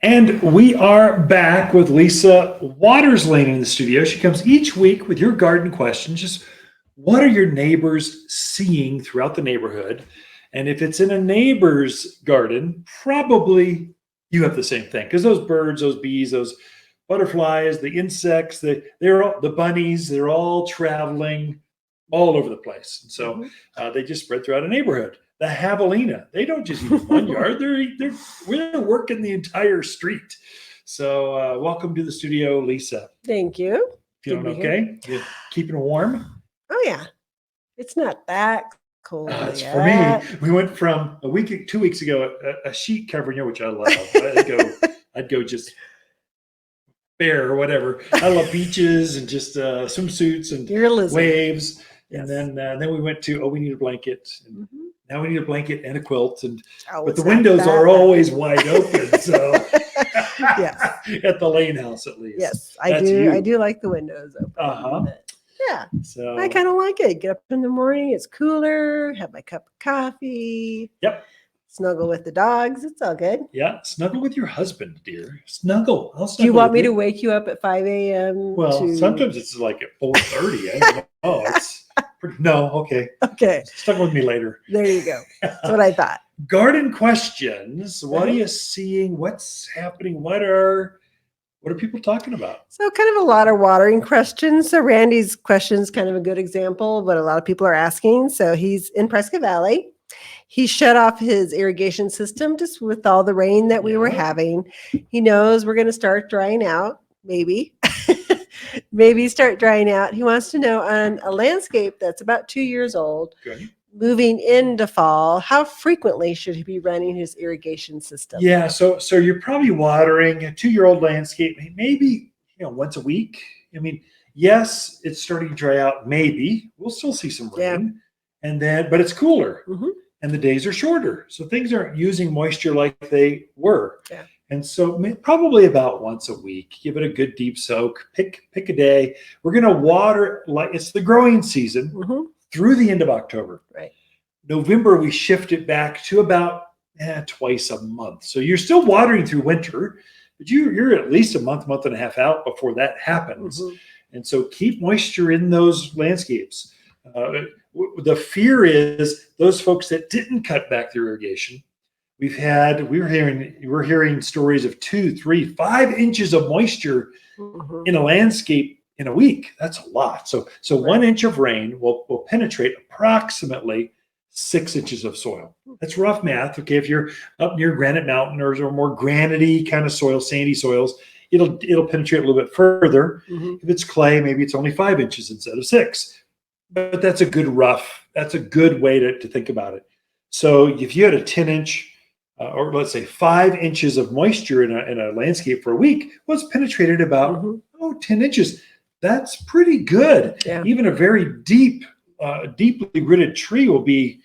And we are back with Lisa Waterslane in the studio. She comes each week with your garden questions. Just what are your neighbors seeing throughout the neighborhood? And if it's in a neighbor's garden, probably you have the same thing because those birds, those bees, those butterflies, the insects, they're all, the bunnies, they're all traveling all over the place. And so they just spread throughout a neighborhood. The javelina, they don't just eat in one yard, they're working the entire street. So welcome to the studio, Lisa. Thank you. Feeling okay? You keeping warm? Oh yeah. It's not that cold It's yet. for me. We went from 2 weeks ago, a sheet covering here, which I love. I'd go just bare or whatever. I love beaches and just swimsuits and waves. Yes. And then we went to, we need a blanket. And now we need a blanket and a quilt. But the windows are always wide open. So yes. At the Lane house, at least. Yes, I do. I do like the windows open. Yeah. So I kind of like it. Get up in the morning. It's cooler. Have my cup of coffee. Yep. Snuggle with the dogs. It's all good. Yeah. Snuggle with your husband, dear. Snuggle. I'll snuggle. Do you want me to wake you up at 5 a.m.? Well, sometimes it's like at 4:30. I don't know. It's no. Okay. Okay. Snuggle with me later. There you go. That's what I thought. Garden questions. What are you seeing? What's happening? What are people talking about? So kind of a lot of watering questions. So Randy's question is kind of a good example, but a lot of people are asking. So he's in Prescott Valley. He shut off his irrigation system just with all the rain that we were having. He knows we're going to start drying out, maybe. Maybe start drying out. He wants to know on a landscape that's about 2 years old, moving into fall, how frequently should he be running his irrigation system? Yeah, so you're probably watering a 2-year-old landscape, maybe once a week. I mean, yes, it's starting to dry out. Maybe we'll still see some rain, but it's cooler, and the days are shorter, so things aren't using moisture like they were. Yeah. And so probably about once a week, give it a good deep soak. Pick a day. We're going to water like it's the growing season through the end of October. Right. November, we shift it back to about twice a month. So you're still watering through winter, but you're at least a month and a half out before that happens. And so keep moisture in those landscapes. The fear is those folks that didn't cut back their irrigation. We're hearing stories of 2, 3, 5 inches of moisture in a landscape in a week. That's a lot. So 1 inch of rain will penetrate approximately 6 inches of soil. That's rough math. Okay, if you're up near Granite Mountain or more granity kind of soil, sandy soils, it'll penetrate a little bit further. If it's clay, maybe it's only 5 inches instead of 6. But that's a good way to think about it. So if you had a 10-inch or let's say 5 inches of moisture in a landscape for a week, well, it's penetrated about 10 inches. That's pretty good. Yeah. Even a very deeply rooted tree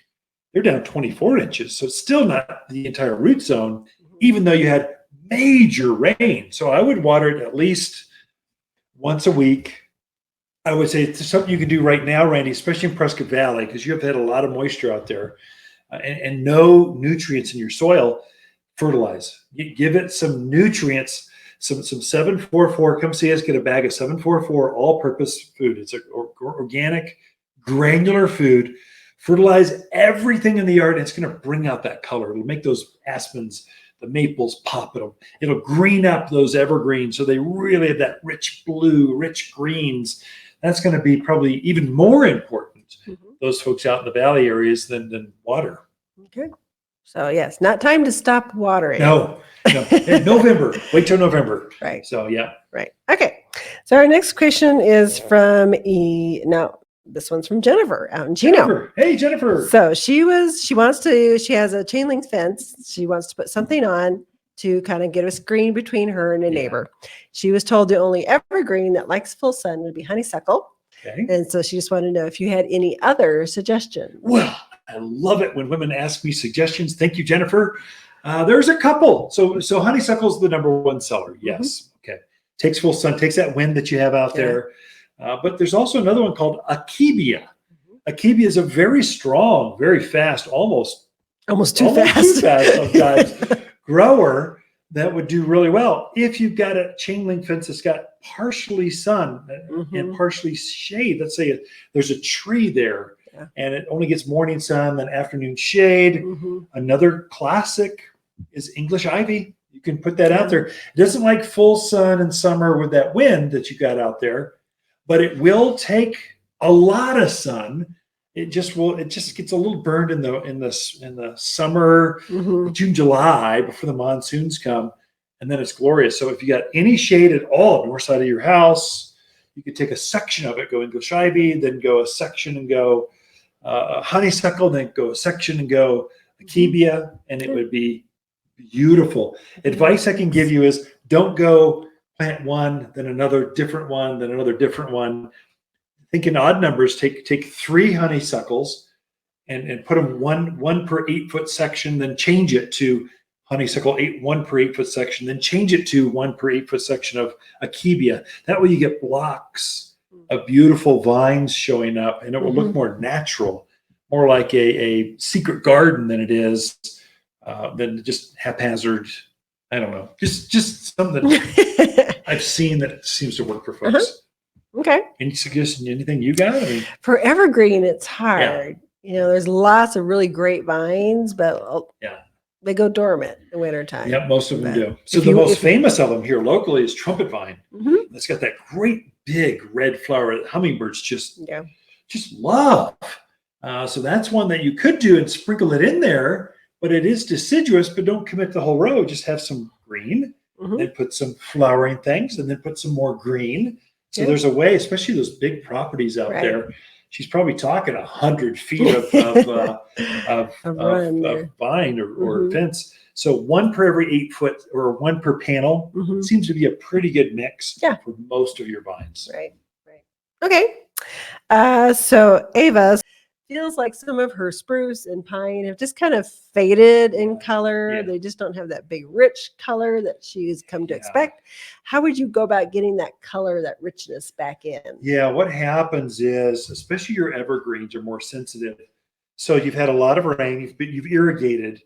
they're down 24 inches. So it's still not the entire root zone, even though you had major rain. So I would water it at least once a week. I would say it's something you can do right now, Randy, especially in Prescott Valley, because you have had a lot of moisture out there. And no nutrients in your soil, fertilize. Give it some nutrients, some 744. Come see us, get a bag of 744 all-purpose food. It's an organic, granular food. Fertilize everything in the yard, and it's going to bring out that color. It'll make those aspens, the maples pop at them. It'll green up those evergreens so they really have that rich blue, rich greens. That's going to be probably even more important. Those folks out in the valley areas than water. Okay. So yes, not time to stop watering. No. In November. Wait till November. Right. So yeah. Right. Okay. So our next question is from this one's from Jennifer out in Chino. Jennifer. Hey, Jennifer. So she has a chain link fence. She wants to put something on to kind of get a screen between her and a neighbor. She was told the only evergreen that likes full sun would be honeysuckle. Okay. And so she just wanted to know if you had any other suggestions. Well, I love it when women ask me suggestions. Thank you, Jennifer. There's a couple. So honeysuckle is the number one seller. Yes. Okay. Takes full sun, takes that wind that you have out there. But there's also another one called Akebia. Akebia is a very strong, very fast, almost too fast sometimes grower that would do really well. If you've got a chain link fence that's got partially sun and partially shade, let's say there's a tree there and it only gets morning sun, then afternoon shade. Another classic is English ivy. You can put that out there. It doesn't like full sun in summer with that wind that you got out there, but it will take a lot of sun. It just gets a little burned in the summer, June, July, before the monsoons come, and then it's glorious. So if you got any shade at all north side of your house, you could take a section of it, go English ivy, then go a section and go honeysuckle, then go a section and go akebia, and it would be beautiful. Advice I can give you is don't go plant one, then another different one, then another different one. Think in odd numbers. Take 3 honeysuckles and put them one per 8-foot section, then change it to honeysuckle 1 per 8-foot section, then change it to 1 per 8-foot section of akebia. That way you get blocks of beautiful vines showing up, and it will look more natural, more like a secret garden than it is than just haphazard. I don't know, just something I've seen that seems to work for folks. Okay. Any suggestion? Anything you got? I mean, for evergreen, it's hard. You know, there's lots of really great vines, but they go dormant in wintertime. Yep, most of them do. So the most famous of them here locally is trumpet vine. It's got that great big red flower that hummingbirds just love. So that's one that you could do and sprinkle it in there, but it is deciduous, but don't commit the whole row. Just have some green, then put some flowering things, and then put some more green. So there's a way, especially those big properties out there. She's probably talking 100 feet of vine or fence. So 1 per every 8 foot or 1 per panel seems to be a pretty good mix for most of your vines. Right. Okay. So Ava feels like some of her spruce and pine have just kind of faded in color. They just don't have that big rich color that she's come to expect. How would you go about getting that color, that richness back in? Yeah, what happens is, especially your evergreens are more sensitive. So you've had a lot of rain, you've irrigated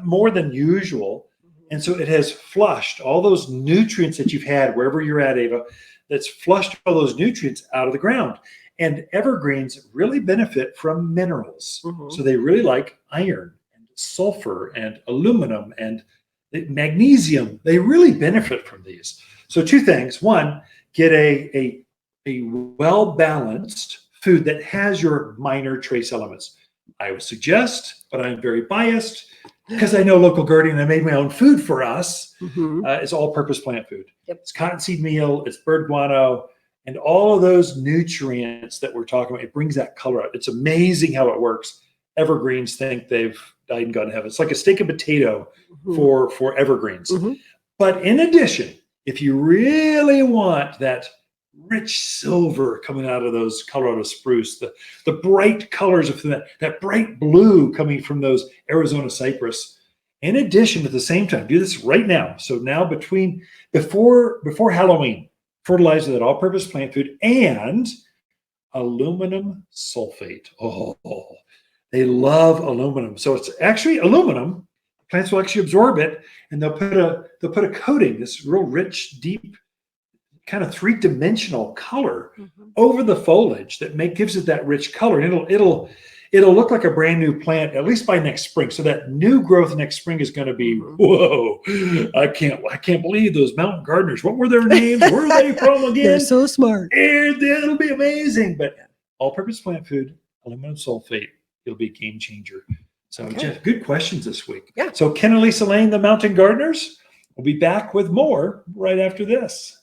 more than usual. And so it has flushed all those nutrients that you've had wherever you're at, Ava, that's flushed all those nutrients out of the ground. And evergreens really benefit from minerals. So they really like iron and sulfur and aluminum and magnesium. They really benefit from these. So 2 things. 1, get a well-balanced food that has your minor trace elements. I would suggest, but I'm very biased because I know local gardening and I made my own food for us. It's all-purpose plant food. It's cottonseed meal, it's bird guano, and all of those nutrients that we're talking about, it brings that color out. It's amazing how it works. Evergreens think they've died and gone to heaven. It's like a steak and potato for evergreens. But in addition, if you really want that rich silver coming out of those Colorado spruce, the bright colors of that bright blue coming from those Arizona cypress, in addition, at the same time, do this right now. So now before Halloween, fertilize that all-purpose plant food and aluminum sulfate. Oh, they love aluminum. So it's actually aluminum. Plants will actually absorb it, and they'll put a coating, this real rich, deep, kind of 3-dimensional color over the foliage that gives it that rich color. And it'll look like a brand new plant at least by next spring. So that new growth next spring is going to be whoa! I can't believe those mountain gardeners. What were their names? Where are they from again? They're so smart. It'll be amazing. But all-purpose plant food, aluminum sulfate, it'll be a game changer. So Jeff, good questions this week. So Ken and Lisa Lane, the mountain gardeners, will be back with more right after this.